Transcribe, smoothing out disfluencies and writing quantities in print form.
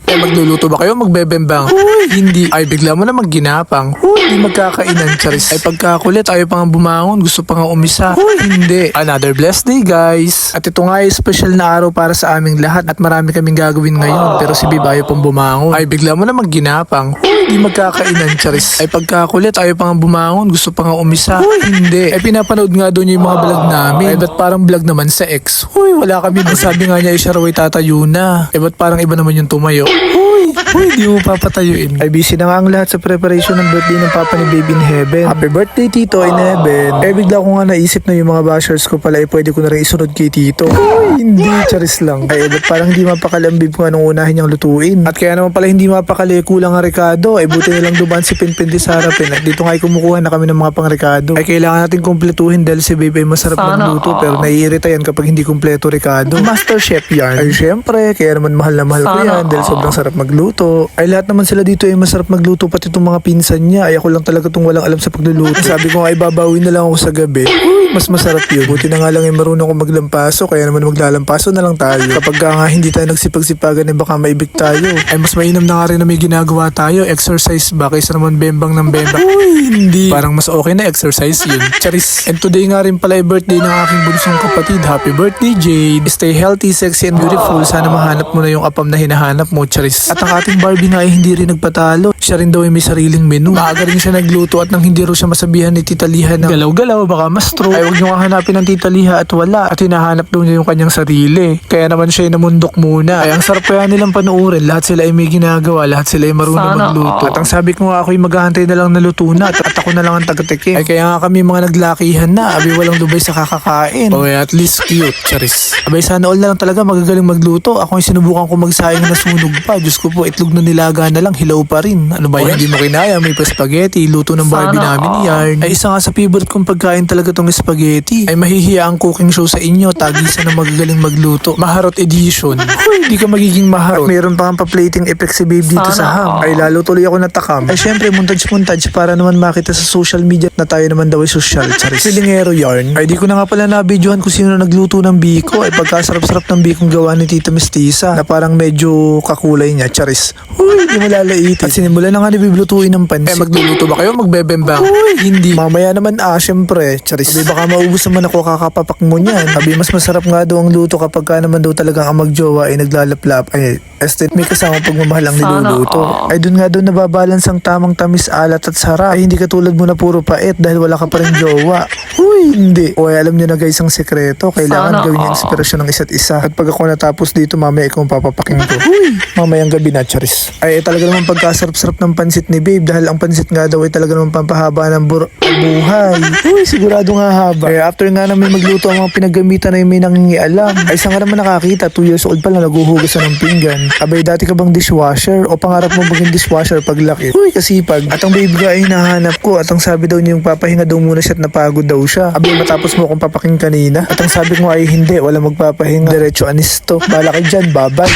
Magluluto ba kayo? Magbebembang? Hindi. Ay, bigla mo na magginapang. Hindi magkakainan, charis. Ay, pagkakulit, ayaw pa nga bumangon. Gusto pa nga umisa. Hindi. Another blessed day, guys. At ito nga ay special na araw para sa aming lahat at marami kaming gagawin ngayon. Pero si Babe ayaw pang bumangon. Ay, bigla mo na magginapang. Hindi magkakainan, charis. Ay, pagkakulit, ayaw pa nga bumangon. Gusto pa nga umisa. Hindi. Ay, pinapanood nga doon yung mga vlog namin. Ay, ba't parang vlog naman sa ex? Wala kami. Sabi nga niya, siya raw ay tatayo na. Ba't parang iba naman yung tumayo? Di mo papatayuin. Ay, busy na nga ang lahat sa preparation ng birthday ng papa ni Babe in Heaven. Happy birthday, Tito in Heaven. Bigla ko nga naisip na yung mga bashers ko pala, pwede ko na rin isunod kay Tito. Hindi, charis lang. Ay, ba't parang hindi mapakalambib ko anong unahin niyang lutuin. At kaya naman pala hindi mapakali, kulang ang Ricardo. Ay, buti na lang dumaan si Pinpin di sa harapin. At dito nga ay kumukuha na kami ng mga pang Ricardo. Ay, kailangan natin kumpletuhin dahil si Babe ay masarap magluto. Pero naiirita yan kapag hindi kumpleto Ricardo. Master Chef yarn. Ay, syempre, kaya naman mahal na mahal ko yan dahil sobrang sarap magluto. Ay, lahat naman sila dito ay masarap magluto, pati itong mga pinsan niya. Ay, ako lang talaga itong walang alam sa pagluluto. Sabi ko ay babawi na lang ako sa gabi. Mas masarap yun. Buti na nga lang ay marunong ako maglampaso, kaya naman maglalampaso na lang tayo. Kapag nga hindi tayo nagsipag-sipagan, baka maibig tayo. Ay, mas mainam na nga rin na may ginagawa tayo. Exercise ba? Kaysa naman bembang ng bembang. Hindi. Parang mas okay na exercise yun. Charis. And today nga rin pala ay birthday ng aking bunsong kapatid. Happy birthday, Jade. Stay healthy, sexy, and beautiful. Sana mahanap mo na yung apam na hinahanap mo, Charis. At ang ating Barbie nga ay hindi rin nagpatalo. Siya rin daw ay may sariling menu. Maaga rin siya nagluto at nang hindi raw siya masabihan ni Tita Liha na galaw-galaw, baka ma-stroke. Ay, huwag niyo nga hanapin ng Tita Liha at wala. At hinahanap daw niya yung kanyang sarili. Kaya naman siya ay namundok muna. Ay, ang sarap kaya nilang panuorin. Lahat sila ay may ginagawa. Lahat sila ay marunong magluto. At ang sabi ko nga, ako ay maghahantay na lang na luto na. At ako na lang ang taga-tikim. Ay, kaya nga kami mga naglakihan na. Abi, walang lubay sa kakakain. O, at least cute, charis. Abay, sana all na lang talaga magagaling magluto. Ako ay sinubukan ko magsayang na sunog pa. Diyos ko po, itlog na nilaga na lang, hilaw pa rin. Ano ba yan? Hindi mo kinaya, may pa-spaghetti, luto ng Barbie namin ni Yarn. Ay, isa nga sa favorite kong pagkain talaga tong spaghetti. Ay, mahihiya ang cooking show sa inyo, tagisan na magagaling magluto. Maharot edition. Hindi ka magiging maharot. At mayroon pa ang pa-plating effect si Babe dito sa ham. Ay, lalo tuloy ako natakam. Ay, syempre, montage para naman makita sa social media na tayo naman daw ay social. Charis. Silingero Yarn. Ay, di ko na nga pala nabidyohan kung sino nagluto ng biko. Ay, pagkasarap-sarap ng bikong gawa ni Tita Mestiza na parang medyo kakulay niya. Charis. Di mo lalait. At sinimulan na nga ni biblutuin ng pansit. Magluluto ba kayo? Magbebembang? Hindi. Mamaya naman syempre. Charis. Sabi, baka maubos naman ako kakapapak mo niyan. Sabi, mas masarap nga daw ang luto kapag ka naman daw talagang ang magjowa ay naglalaplap. Ay, estate may kasama pagmamahal ang niluluto. Ay, dun nga daw nababalance ang tamang tamis, alat at sarap. Ay, hindi katulad mo na puro pait dahil wala ka pa rin jowa. Hindi. O, ay, alam nyo na guys ang sekreto. Kailangan gawin yung inspirasyon ng isa't isa. At pag ako natapos dito, mamaya ikaw papapaking ko. Mamayang gabi na, charis. Ay, talaga naman pagkasarap-sarap ng pansit ni Babe dahil ang pansit nga daw ay talaga naman pampahaba ng buhay. Sigurado nga haba. Kaya after nga namin magluto ang mga pinagamitan na yung may nangingialam. Ay, saan ka naman nakakita? 2 years old pa lang naguhugas na ng pinggan. Abay, dati ka bang dishwasher? O pangarap mo maging dishwasher paglaki? Kasipag. At ang babe ga ay hinahanap ko. At ang sabi daw niya yung papahinga daw muna siya at napagod daw siya. Abay, matapos mo akong papaking kanina. At ang sabi ko ay hindi, wala magpapahinga. Diretso anisto. Bala ka dyan, babay.